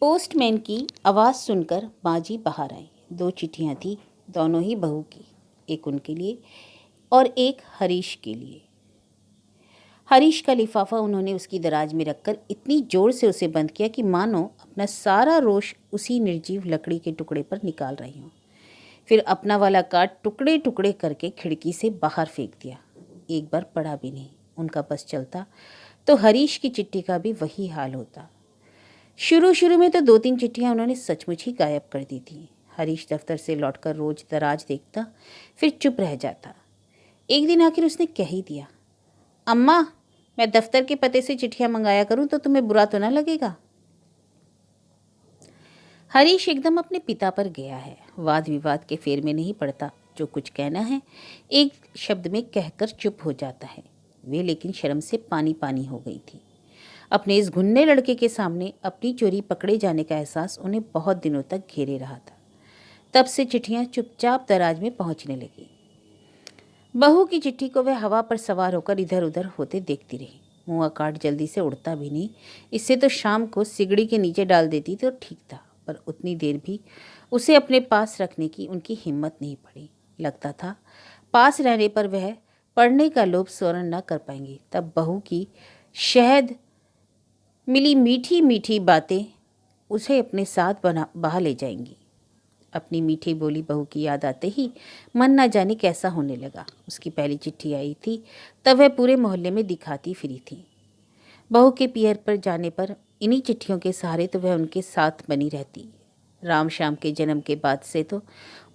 Postman की आवाज़ सुनकर माँ जी बाहर आई। 2 चिट्ठियाँ थी, दोनों ही बहू की, एक उनके लिए और एक हरीश के लिए। हरीश का लिफाफा उन्होंने उसकी दराज में रखकर इतनी जोर से उसे बंद किया कि मानो अपना सारा रोष उसी निर्जीव लकड़ी के टुकड़े पर निकाल रही हूँ। फिर अपना वाला कार्ड टुकड़े टुकड़े करके खिड़की से बाहर फेंक दिया। एक बार पढ़ा भी नहीं। उनका बस चलता तो हरीश की चिट्ठी का भी वही हाल होता। शुरू में तो 2-3 चिट्ठियाँ उन्होंने सचमुच ही गायब कर दी थी। हरीश दफ्तर से लौटकर रोज दराज देखता, फिर चुप रह जाता। एक दिन आखिर उसने कह ही दिया, अम्मा, मैं दफ्तर के पते से चिट्ठियाँ मंगाया करूँ तो तुम्हें बुरा तो ना लगेगा? हरीश एकदम अपने पिता पर गया है। वाद विवाद के फेर में नहीं पड़ता। जो कुछ कहना है एक शब्द में कहकर चुप हो जाता है। वे लेकिन शर्म से पानी पानी हो गई थी। अपने इस घुन्ने लड़के के सामने अपनी चोरी पकड़े जाने का एहसास उन्हें बहुत दिनों तक घेरे रहा था। तब से चिट्ठियाँ चुपचाप दराज में पहुँचने लगी। बहू की चिट्ठी को वह हवा पर सवार होकर इधर उधर होते देखती रही। मुँह काट जल्दी से उड़ता भी नहीं। इससे तो शाम को सिगड़ी के नीचे डाल देती तो ठीक था, पर उतनी देर भी उसे अपने पास रखने की उनकी हिम्मत नहीं पड़ी। लगता था पास रहने पर वह पढ़ने का लोभ स्वर्ण न कर पाएंगी। तब बहू की शहद मिली मीठी मीठी बातें उसे अपने साथ बहा ले जाएंगी। अपनी मीठी बोली बहू की याद आते ही मन न जाने कैसा होने लगा। उसकी पहली चिट्ठी आई थी तब वह पूरे मोहल्ले में दिखाती फिरी थी। बहू के पियर पर जाने पर इन्हीं चिट्ठियों के सहारे तो वह उनके साथ बनी रहती। राम श्याम के जन्म के बाद से तो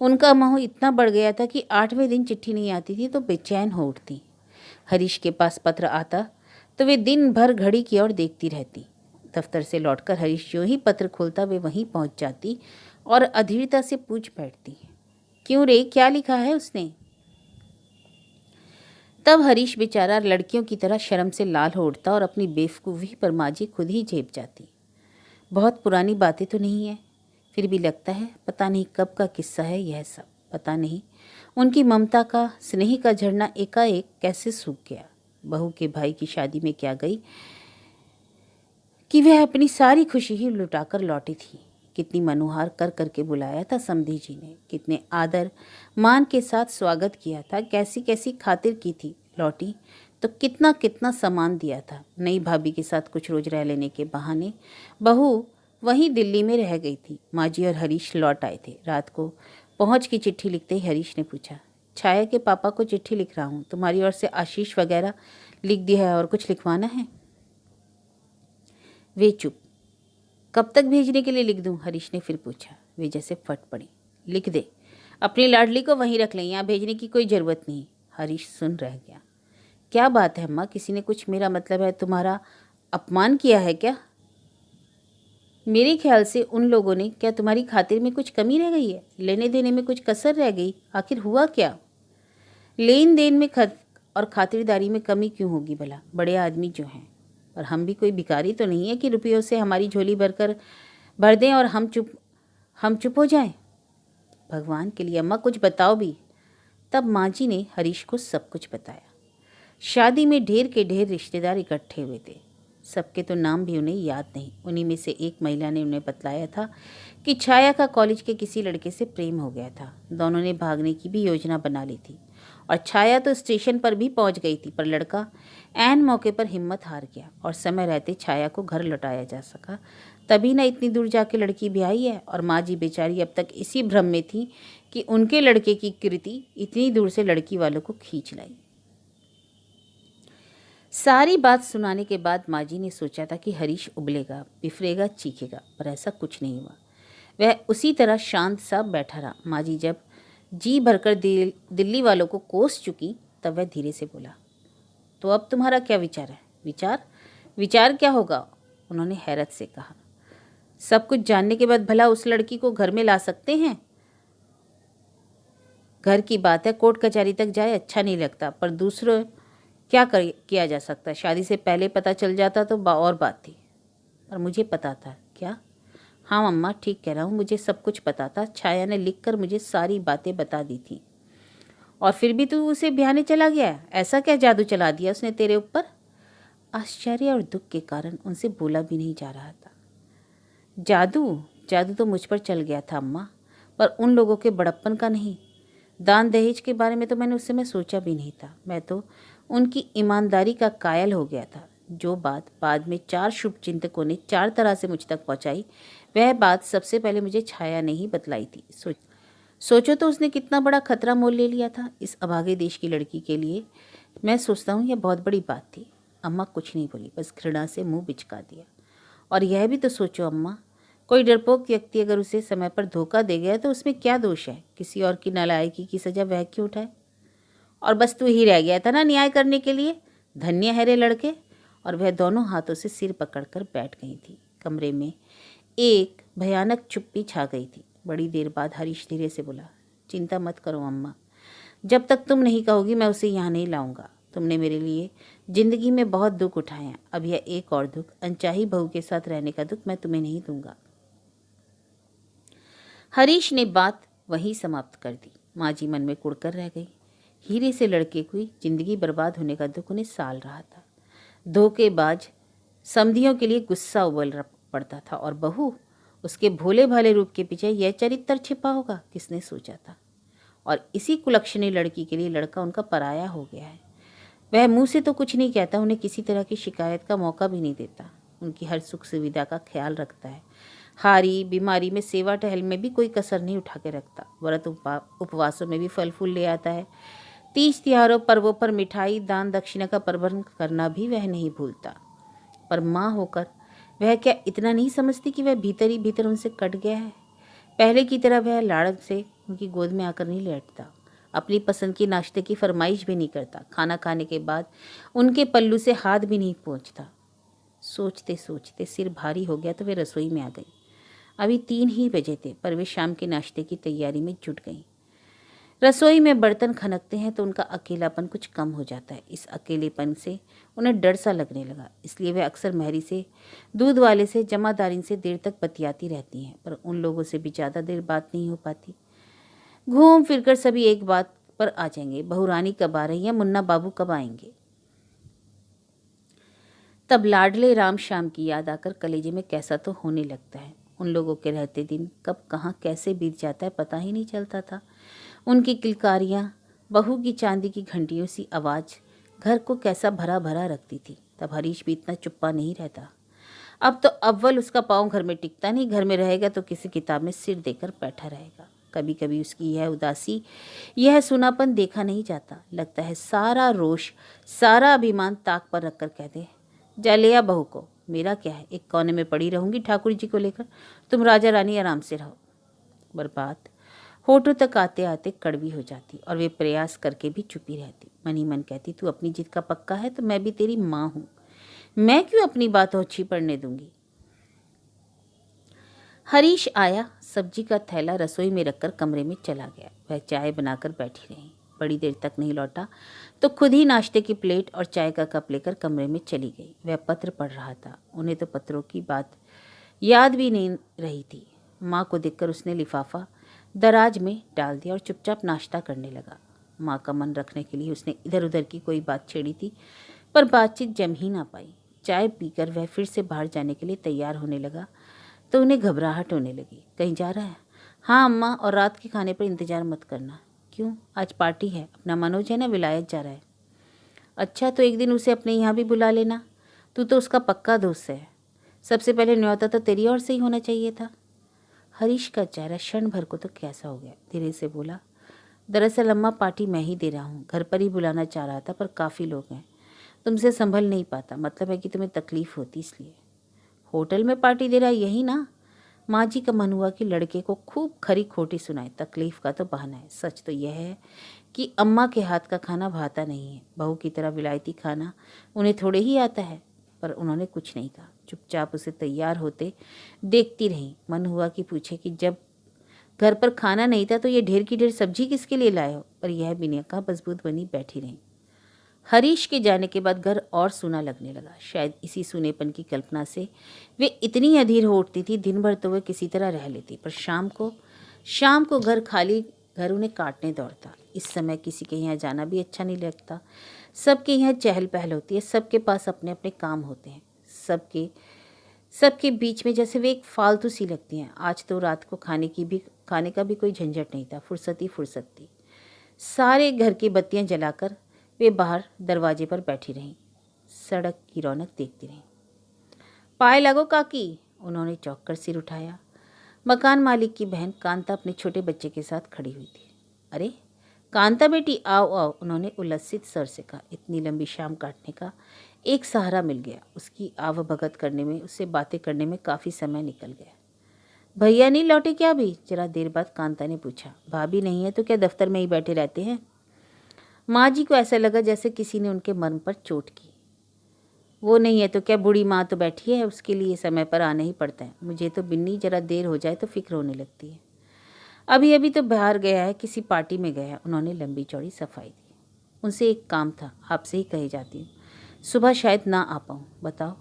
उनका मोह इतना बढ़ गया था कि 8वें दिन चिट्ठी नहीं आती थी तो बेचैन हो उठती। हरीश के पास पत्र आता तो वे दिन भर घड़ी की ओर देखती रहती। दफ्तर से लौटकर हरीश जो ही पत्र खोलता वे वहीं पहुंच जाती और अधीरता से पूछ बैठती, क्यों रे, क्या लिखा है उसने? तब हरीश बेचारा लड़कियों की तरह शर्म से लाल हो उठता और अपनी बेवकूफ़ी पर माजी खुद ही झेप जाती। बहुत पुरानी बातें तो नहीं है, फिर भी लगता है पता नहीं कब का किस्सा है यह सब। पता नहीं उनकी ममता का स्नेह का झरना एकाएक कैसे सूख गया। बहू के भाई की शादी में क्या गई कि वह अपनी सारी खुशी ही लुटाकर लौटी थी। कितनी मनोहार कर करके बुलाया था समधी जी ने, कितने आदर मान के साथ स्वागत किया था, कैसी कैसी खातिर की थी। लौटी तो कितना कितना सामान दिया था। नई भाभी के साथ कुछ रोज रह लेने के बहाने बहू वहीं दिल्ली में रह गई थी। माजी और हरीश लौट आए थे। रात को पहुंच की चिट्ठी लिखते ही हरीश ने पूछा, छाया के पापा को चिट्ठी लिख रहा हूँ, तुम्हारी ओर से आशीष वगैरह लिख दिया है और कुछ लिखवाना है? वे चुप। कब तक भेजने के लिए लिख दूं? हरीश ने फिर पूछा। वे जैसे फट पड़ी। लिख दे, अपनी लाडली को वहीं रख लें, यहाँ भेजने की कोई ज़रूरत नहीं। हरीश सुन रह गया। क्या बात है अम्मा, किसी ने कुछ, मेरा मतलब है तुम्हारा अपमान किया है क्या? मेरे ख्याल से उन लोगों ने, क्या तुम्हारी खातिर में कुछ कमी रह गई है? लेने देने में कुछ कसर रह गई? आखिर हुआ क्या? लेन देन में और खातिरदारी में कमी क्यों होगी भला? बड़े आदमी जो हैं, और हम भी कोई भिखारी तो नहीं है कि रुपयों से हमारी झोली भर दें और हम चुप हो जाएं। भगवान के लिए अम्मा कुछ बताओ भी। तब माँ जी ने हरीश को सब कुछ बताया। शादी में ढेर के ढेर रिश्तेदार इकट्ठे हुए थे। सबके तो नाम भी उन्हें याद नहीं। उन्हीं में से एक महिला ने उन्हें बतलाया था कि छाया का कॉलेज के किसी लड़के से प्रेम हो गया था। दोनों ने भागने की भी योजना बना ली थी और छाया तो स्टेशन पर भी पहुंच गई थी, पर लड़का ऐन मौके पर हिम्मत हार गया और समय रहते छाया को घर लौटाया जा सका। तभी ना इतनी दूर जाके लड़की ब्याही है। और माँ जी बेचारी अब तक इसी भ्रम में थी कि उनके लड़के की कृति इतनी दूर से लड़की वालों को खींच लाई। सारी बात सुनाने के बाद माँ जी ने सोचा था कि हरीश उबलेगा, बिफरेगा, चीखेगा, पर ऐसा कुछ नहीं हुआ। वह उसी तरह शांत सा बैठा रहा। माँ जी जब जी भरकर दिल्ली वालों को कोस चुकी तब वह धीरे से बोला, तो अब तुम्हारा क्या विचार है? विचार क्या होगा? उन्होंने हैरत से कहा। सब कुछ जानने के बाद भला उस लड़की को घर में ला सकते हैं? घर की बात है, कोर्ट कचहरी तक जाए अच्छा नहीं लगता, पर दूसरों क्या किया जा सकता है? शादी से पहले पता चल जाता तो और बात थी। और मुझे पता था क्या? हाँ अम्मा, ठीक कह रहा हूँ, मुझे सब कुछ पता था। छाया ने लिखकर मुझे सारी बातें बता दी थी। और फिर भी तू उसे ब्याहने चला गया? ऐसा क्या जादू चला दिया उसने तेरे ऊपर? आश्चर्य और दुख के कारण उनसे बोला भी नहीं जा रहा था। जादू? जादू तो मुझ पर चल गया था अम्मा, पर उन लोगों के बड़प्पन का नहीं। दान दहेज के बारे में तो मैंने उस समय सोचा भी नहीं था। मैं तो उनकी ईमानदारी का कायल हो गया था। जो बात बाद में 4 शुभचिंतकों ने 4 तरह से मुझ तक पहुंचाई, वह बात सबसे पहले मुझे छाया ने ही बतलाई थी। सोचो तो उसने कितना बड़ा खतरा मोल ले लिया था इस अभागे देश की लड़की के लिए। मैं सोचता हूँ यह बहुत बड़ी बात थी। अम्मा कुछ नहीं बोली, बस घृणा से मुंह बिचका दिया। और यह भी तो सोचो अम्मा, कोई डरपोक व्यक्ति अगर उसे समय पर धोखा दे गया तो उसमें क्या दोष है? किसी और की नालायकी की सजा वह क्यों उठाए? और बस तू ही रह गया था ना न्याय करने के लिए। धन्य है रे लड़के। और वह दोनों हाथों से सिर पकड़कर बैठ गई थी। कमरे में एक भयानक चुप्पी छा गई थी। बड़ी देर बाद हरीश धीरे से बोला, चिंता मत करो अम्मा, जब तक तुम नहीं कहोगी मैं उसे यहाँ नहीं लाऊंगा। तुमने मेरे लिए जिंदगी में बहुत दुख उठाया, अब यह एक और दुख, अनचाही बहू के साथ रहने का दुख, मैं तुम्हें नहीं दूंगा। हरीश ने बात वहीं समाप्त कर दी। माँ जी मन में कुड़कर रह गई। हीरे से लड़के की जिंदगी बर्बाद होने का दुख उन्हें साल रहा था। धोखेबाज समधियों के लिए गुस्सा उबल पड़ता था, और बहू, उसके भोले भाले रूप के पीछे यह चरित्र छिपा होगा, किसने सोचा था? और इसी कुलक्षणी लड़की के लिए लड़का उनका पराया हो गया है। वह मुंह से तो कुछ नहीं कहता, उन्हें किसी तरह की शिकायत का मौका भी नहीं देता, उनकी हर सुख सुविधा का ख्याल रखता है। हारी बीमारी में सेवा टहल में भी कोई कसर नहीं उठा के रखता। व्रत उपवासों में भी फल फूल ले आता है। तीज त्योहारों पर्वों पर मिठाई दान दक्षिणा का प्रबंध करना भी वह नहीं भूलता। पर माँ होकर वह क्या इतना नहीं समझती कि वह भीतर ही भीतर उनसे कट गया है? पहले की तरह वह लाड़ से उनकी गोद में आकर नहीं लेटता, अपनी पसंद की नाश्ते की फरमाइश भी नहीं करता, खाना खाने के बाद उनके पल्लू से हाथ भी नहीं पहुँचता। सोचते सोचते सिर भारी हो गया तो वे रसोई में आ गई। अभी 3 ही बजे थे, पर वे शाम के नाश्ते की तैयारी में जुट गईं। रसोई में बर्तन खनकते हैं तो उनका अकेलापन कुछ कम हो जाता है। इस अकेलेपन से उन्हें डर सा लगने लगा, इसलिए वे अक्सर महरी से, दूध वाले से, जमादारिन से देर तक बतियाती रहती हैं, पर उन लोगों से भी ज़्यादा देर बात नहीं हो पाती। घूम फिरकर सभी एक बात पर आ जाएंगे, बहू रानी कब आ रही है, मुन्ना बाबू कब आएंगे। तब लाडले राम श्याम की याद आकर कलेजे में कैसा तो होने लगता है। उन लोगों के रहते दिन कब कहाँ कैसे बीत जाता है पता ही नहीं चलता था। उनकी किलकारियाँ, बहू की चांदी की घंटियों सी आवाज़ घर को कैसा भरा भरा रखती थी। तब हरीश भी इतना चुप्पा नहीं रहता। अब तो अव्वल उसका पाँव घर में टिकता नहीं, घर में रहेगा तो किसी किताब में सिर देकर बैठा रहेगा। कभी कभी उसकी यह उदासी, यह सूनापन देखा नहीं जाता। लगता है सारा रोष, सारा अभिमान ताक पर रखकर कह दे, जा ले आ बहू को, मेरा क्या है, एक कोने में पड़ी रहूंगी ठाकुर जी को लेकर, तुम राजा रानी आराम से रहो। बर्बाद होठों तक आते आते कड़वी हो जाती और वे प्रयास करके भी चुपी रहती। मन ही मन कहती, तू अपनी जिद का पक्का है तो मैं भी तेरी माँ हूँ, मैं क्यों अपनी बात ओछी पड़ने दूंगी। हरीश आया, सब्जी का थैला रसोई में रखकर कमरे में चला गया। वह चाय बनाकर बैठी रही, बड़ी देर तक नहीं लौटा तो खुद ही नाश्ते की प्लेट और चाय का कप लेकर कमरे में चली गई। वह पत्र पढ़ रहा था, उन्हें तो पत्रों की बात याद भी नहीं रही थी। माँ को देखकर उसने लिफाफा दराज में डाल दिया और चुपचाप नाश्ता करने लगा। माँ का मन रखने के लिए उसने इधर उधर की कोई बात छेड़ी थी, पर बातचीत जम ही ना पाई। चाय पीकर वह फिर से बाहर जाने के लिए तैयार होने लगा तो उन्हें घबराहट होने लगी। कहीं जा रहा है? हाँ अम्मा, और रात के खाने पर इंतजार मत करना। क्यों? आज पार्टी है, अपना मनोज है ना, विलायत जा रहा है। अच्छा, तो एक दिन उसे अपने यहाँ भी बुला लेना, तू तो उसका पक्का दोस्त है। सबसे पहले न्योता तो तेरी ओर से ही होना चाहिए था। हरीश का चेहरा क्षण भर को तो कैसा हो गया, धीरे से बोला, दरअसल अम्मा पार्टी मैं ही दे रहा हूँ, घर पर ही बुलाना चाह रहा था पर काफ़ी लोग हैं, तुमसे संभल नहीं पाता, मतलब है कि तुम्हें तकलीफ़ होती इसलिए। होटल में पार्टी दे रहा है यही ना? माँ जी का मन हुआ कि लड़के को खूब खरी खोटी सुनाए। तकलीफ़ का तो बहाना है, सच तो यह है कि अम्मा के हाथ का खाना भाता नहीं है। बहू की तरह विलायती खाना उन्हें थोड़े ही आता है। पर उन्होंने कुछ नहीं कहा, चुपचाप उसे तैयार होते देखती रही। मन हुआ कि पूछे कि जब घर पर खाना नहीं था तो ये ढेर की ढेर सब्जी किसके लिए लाए हो, पर यह भी नहीं कहा, बसबूत बनी बैठी रही। हरीश के जाने के बाद घर और सूना लगने लगा। शायद इसी सूनेपन की कल्पना से वे इतनी अधीर हो उठती थी। दिन भर तो वे किसी तरह रह लेती, पर शाम को घर खाली, घर उन्हें काटने दौड़ता। इस समय किसी के यहाँ जाना भी अच्छा नहीं लगता। सबके यहाँ चहल पहल होती है, सबके पास अपने अपने काम होते हैं, सबके सबके बीच में जैसे वे एक फालतू सी लगती हैं। आज तो रात को खाने का भी कोई झंझट नहीं था, फुर्सत ही फुर्सत थी। सारे घर की बत्तियां जलाकर वे बाहर दरवाजे पर बैठी रहीं, सड़क की रौनक देखती रहीं। पाए लगो काकी, उन्होंने चौंक कर सिर उठाया। मकान मालिक की बहन कांता अपने छोटे बच्चे के साथ खड़ी हुई थी। अरे कांता बेटी, आओ आओ, उन्होंने उल्लसित स्वर से कहा। इतनी लंबी शाम काटने का एक सहारा मिल गया। उसकी आवभगत करने में, उससे बातें करने में काफ़ी समय निकल गया। भैया नहीं लौटे क्या अभी? जरा देर बाद कांता ने पूछा। भाभी नहीं है तो क्या दफ्तर में ही बैठे रहते हैं? माँ जी को ऐसा लगा जैसे किसी ने उनके मर्म पर चोट की। वो नहीं है तो क्या, बूढ़ी माँ तो बैठी है, उसके लिए समय पर आना ही पड़ता है। मुझे तो बिन्नी जरा देर हो जाए तो फिक्र होने लगती है। अभी अभी तो बाहर गया है, किसी पार्टी में गया है। उन्होंने लंबी चौड़ी सफाई दी। उनसे एक काम था, आपसे ही कही जाती हूँ। सुबह शायद ना आ पाऊँ। बताओ।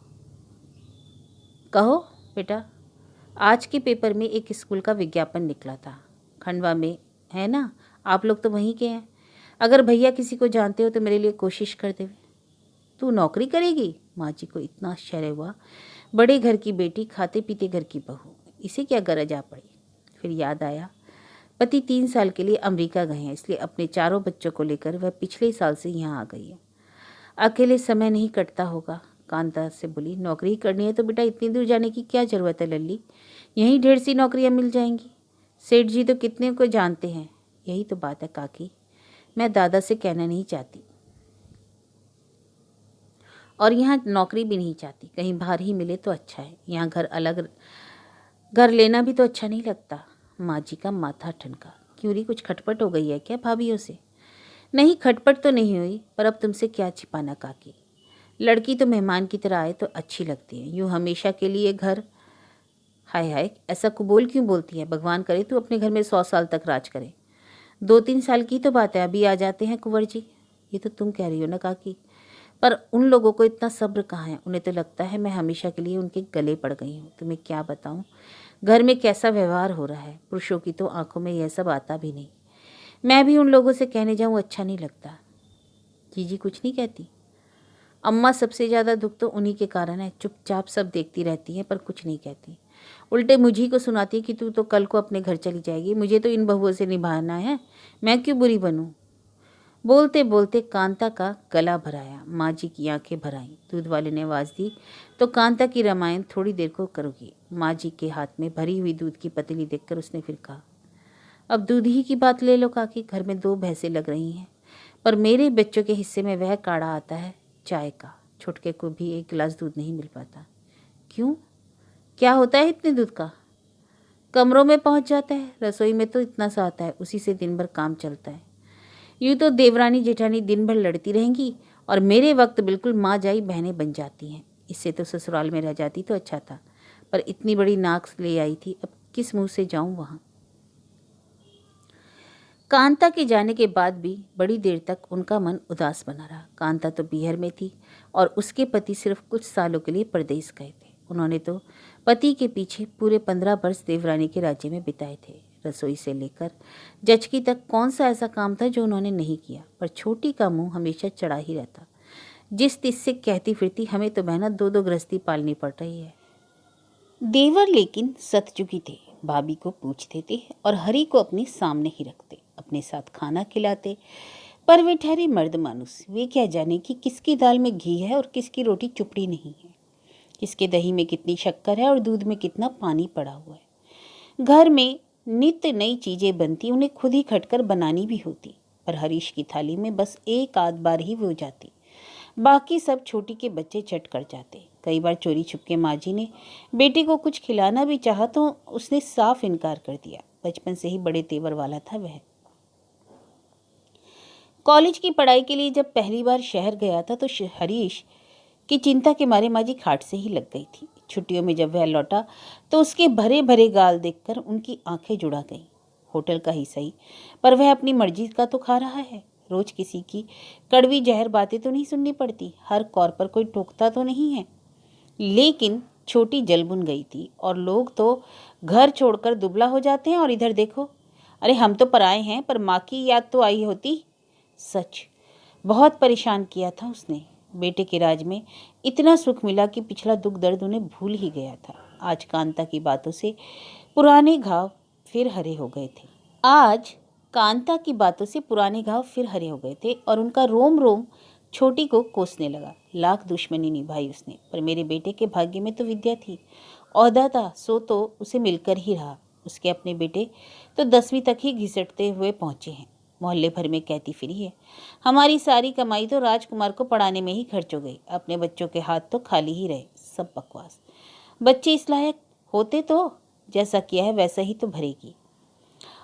कहो बेटा। आज के पेपर में एक स्कूल का विज्ञापन निकला था, खंडवा में, है ना? आप लोग तो वहीं के हैं। अगर भैया किसी को जानते हो तो मेरे लिए कोशिश कर देवे। तू नौकरी करेगी? माँ जी को इतना आश्चर्य हुआ। बड़े घर की बेटी, खाते पीते घर की बहू, इसे क्या गरज आ पड़ी? फिर याद आया, पति 3 साल के लिए अमेरिका गए हैं, इसलिए अपने चारों बच्चों को लेकर वह पिछले साल से यहाँ आ गई है। अकेले समय नहीं कटता होगा। कांता से बोली, नौकरी करनी है तो बेटा इतनी दूर जाने की क्या ज़रूरत है लल्ली? यहीं ढेर सी नौकरियाँ मिल जाएंगी। सेठ जी तो कितने को जानते हैं। यही तो बात है काकी, मैं दादा से कहना नहीं चाहती और यहाँ नौकरी भी नहीं चाहती। कहीं बाहर ही मिले तो अच्छा है। यहाँ घर लेना भी तो अच्छा नहीं लगता। माँ जी का माथा ठनका। क्यों री, कुछ खटपट हो गई है क्या भाभीयों से? नहीं, खटपट तो नहीं हुई, पर अब तुमसे क्या छिपाना काकी। लड़की तो मेहमान की तरह आए तो अच्छी लगती है, यूँ हमेशा के लिए घर। हाय हाय, ऐसा कुबोल क्यों बोलती है? भगवान करे तू अपने घर में 100 साल तक राज करे। 2-3 साल की तो बात है, अभी आ जाते हैं कुंवर जी। ये तो तुम कह रही हो ना काकी, पर उन लोगों को इतना सब्र कहाँ है। उन्हें तो लगता है मैं हमेशा के लिए उनके गले पड़ गई हूँ। तुम्हें क्या बताऊँ घर में कैसा व्यवहार हो रहा है। पुरुषों की तो आंखों में यह सब आता भी नहीं। मैं भी उन लोगों से कहने जाऊँ अच्छा नहीं लगता। जीजी कुछ नहीं कहती? अम्मा सबसे ज़्यादा दुख तो उन्हीं के कारण है। चुपचाप सब देखती रहती हैं पर कुछ नहीं कहती। उल्टे मुझी को सुनाती है कि तू तो कल को अपने घर चली जाएगी, मुझे तो इन बहुओं से निभाना है, मैं क्यों बुरी बनूं? बोलते बोलते कांता का गला भराया। माँ जी की आंखें भर आईं। दूध वाले ने आवाज़ दी, तो कांता की रामायण थोड़ी देर को करोगी। माँ जी के हाथ में भरी हुई दूध की पतीली देखकर उसने फिर कहा, अब दूध ही की बात ले लो काकी। घर में 2 भैंसें लग रही हैं, पर मेरे बच्चों के हिस्से में वह काढ़ा आता है चाय का। छुटके को भी 1 गिलास दूध नहीं मिल पाता। क्यों, क्या होता है इतने दूध का? कमरों में पहुंच जाता है, रसोई में तो इतना सा आता है, उसी से दिन भर काम चलता है। यूँ तो देवरानी जेठानी दिन भर लड़ती रहेंगी और मेरे वक्त बिल्कुल माँ जाई बहनें बन जाती हैं। इससे तो ससुराल में रह जाती तो अच्छा था, पर इतनी बड़ी नाक ले आई थी, अब किस मुंह से जाऊं वहाँ। कांता के जाने के बाद भी बड़ी देर तक उनका मन उदास बना रहा। कांता तो बिहार में थी और उसके पति सिर्फ कुछ सालों के लिए परदेश गए थे। उन्होंने तो पति के पीछे पूरे 15 वर्ष देवरानी के राज्य में बिताए थे। रसोई से लेकर जचकी तक कौन सा ऐसा काम था जो उन्होंने नहीं किया, पर छोटी का मुंह हमेशा चढ़ा ही रहता। जिस तिस से कहती फिरती, हमें तो बहना 2-2 गृहस्थी पालनी पड़ रही है। देवर लेकिन सतयुगी थे, भाभी को पूछते थे और हरी को अपने सामने ही रखते, अपने साथ खाना खिलाते। पर वे ठहरे मर्द मानुस, वे क्या जाने कि किसकी दाल में घी है और किसकी रोटी चुपड़ी नहीं है, किसके दही में कितनी शक्कर है और दूध में कितना पानी पड़ा हुआ है। घर में नित्य नई चीजें बनती, उन्हें खुद ही खटकर बनानी भी होती, पर हरीश की थाली में बस 1 आध बार ही वो जाती, बाकी सब छोटी के बच्चे चट कर जाते। कई बार चोरी छुपके माँ जी ने बेटी को कुछ खिलाना भी चाहा तो उसने साफ इनकार कर दिया। बचपन से ही बड़े तेवर वाला था वह। कॉलेज की पढ़ाई के लिए जब पहली बार शहर गया था तो हरीश की चिंता के मारे माँ जी खाट से ही लग गई थी। छुट्टियों में जब वह लौटा तो उसके भरे भरे गाल देखकर उनकी आंखें जुड़ा गईं। होटल का ही सही, पर वह अपनी मर्जी का तो खा रहा है। रोज किसी की कड़वी जहर बातें तो नहीं सुननी पड़ती, हर कौर पर कोई टोकता तो नहीं है। लेकिन छोटी जलबुन गई थी और लोग तो घर छोड़कर दुबला हो जाते हैं, और इधर देखो, अरे हम तो पराए हैं पर माँ की याद तो आई होती। सच बहुत परेशान किया था उसने। बेटे के राज में इतना सुख मिला कि पिछला दुख दर्द उन्हें भूल ही गया था। आज कांता की बातों से पुराने घाव फिर हरे हो गए थे और उनका रोम रोम छोटी को कोसने लगा। लाख दुश्मनी निभाई उसने, पर मेरे बेटे के भाग्य में तो विद्या थी, ओहदा था, सो तो उसे मिलकर ही रहा। उसके अपने बेटे तो 10वीं तक ही घिसटते हुए पहुंचे हैं। मोहल्ले भर में कहती फिरी है, हमारी सारी कमाई तो राजकुमार को पढ़ाने में ही खर्च हो गई, अपने बच्चों के हाथ तो खाली ही रहे। सब बकवास। बच्चे इस लायक होते तो जैसा किया है वैसा ही तो भरेगी।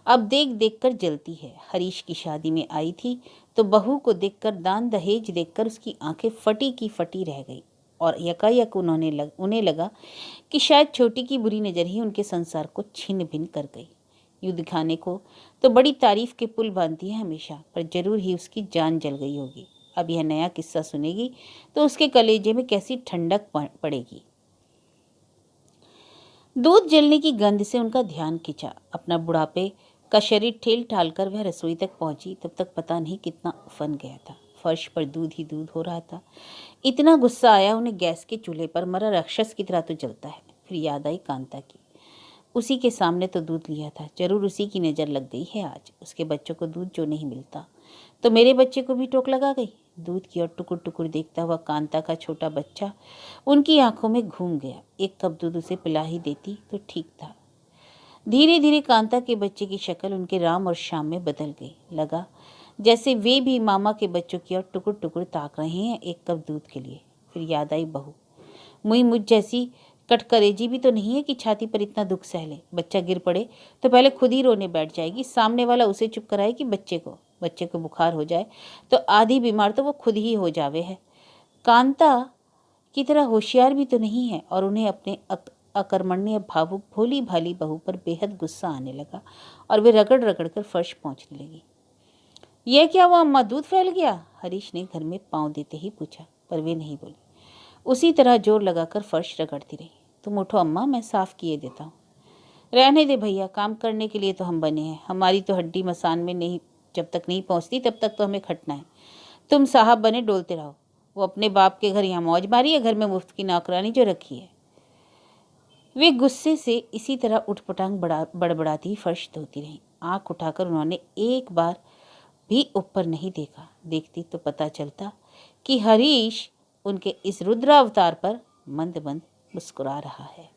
अब देख देख कर जलती है। हरीश की शादी में आई थी तो बहू को देखकर, दान दहेज देखकर उसकी आंखें फटी की फटी रह गई और यकायक उन्हें लगा कि शायद छोटी की बुरी नज़र ही उनके संसार को छिन्न भिन्न कर गई। यूँ दिखाने को तो बड़ी तारीफ के पुल बांधती है हमेशा, पर जरूर ही उसकी जान जल गई होगी। अब यह नया किस्सा सुनेगी तो उसके कलेजे में कैसी ठंडक पड़ेगी। दूध जलने की गंध से उनका ध्यान खिंचा। अपना बुढ़ापे का शरीर ठेल ठाल कर वह रसोई तक पहुंची। तब तक पता नहीं कितना उफन गया था। फर्श पर दूध ही दूध हो रहा था। इतना गुस्सा आया उन्हें, गैस के चूल्हे पर मरा राक्षस की तरह तो जलता है। फिर याद आई कांता की। उसी के सामने तो दूध लिया था, जरूर उसी की नज़र लग गई है आज। उसके बच्चों को दूध जो नहीं मिलता तो मेरे बच्चे को भी टोक लगा गई। दूध की ओर टुकुर टुकुर देखता हुआ कांता का छोटा बच्चा उनकी आंखों में घूम गया। एक कप दूध उसे पिला ही देती तो ठीक था। धीरे धीरे कांता के बच्चे की शक्ल उनके राम और श्याम में बदल गई। लगा जैसे वे भी मामा के बच्चों की ओर टुकुर टुकुर ताक रहे हैं एक कप दूध के लिए। फिर याद आई बहू। मुझ जैसी कटकरेजी भी तो नहीं है कि छाती पर इतना दुख सह ले। बच्चा गिर पड़े तो पहले खुद ही रोने बैठ जाएगी, सामने वाला उसे चुप कराए कि बच्चे को बुखार हो जाए तो आधी बीमार तो वो खुद ही हो जावे है। कांता की तरह होशियार भी तो नहीं है और उन्हें अपने अकर्मण्य भावुक भोली भाली बहू पर बेहद गुस्सा आने लगा और वे रगड़ रगड़ कर फर्श पहुंचने लगी। यह क्या हुआ अम्मा, दूध फैल गया? हरीश ने घर में पांव देते ही पूछा, पर वे नहीं बोली। उसी तरह जोर लगाकर फर्श रगड़ती रही। तुम उठो अम्मा, मैं साफ किए देता हूँ। रहने दे भैया, काम करने के लिए तो हम बने हैं। हमारी तो हड्डी मसान में नहीं, जब तक नहीं पहुँचती तब तक तो हमें खटना है। तुम साहब बने डोलते रहो। वो अपने बाप के घर यहाँ मौज मारी है, घर में मुफ्त की नौकरानी जो रखी है। वे गुस्से से इसी तरह उठपटांग बड़बड़ाती फर्श धोती रही। आंख उठाकर उन्होंने एक बार भी ऊपर नहीं देखा। देखती तो पता चलता कि हरीश उनके इस रुद्रावतार पर मंद मंद मुस्कुरा रहा है।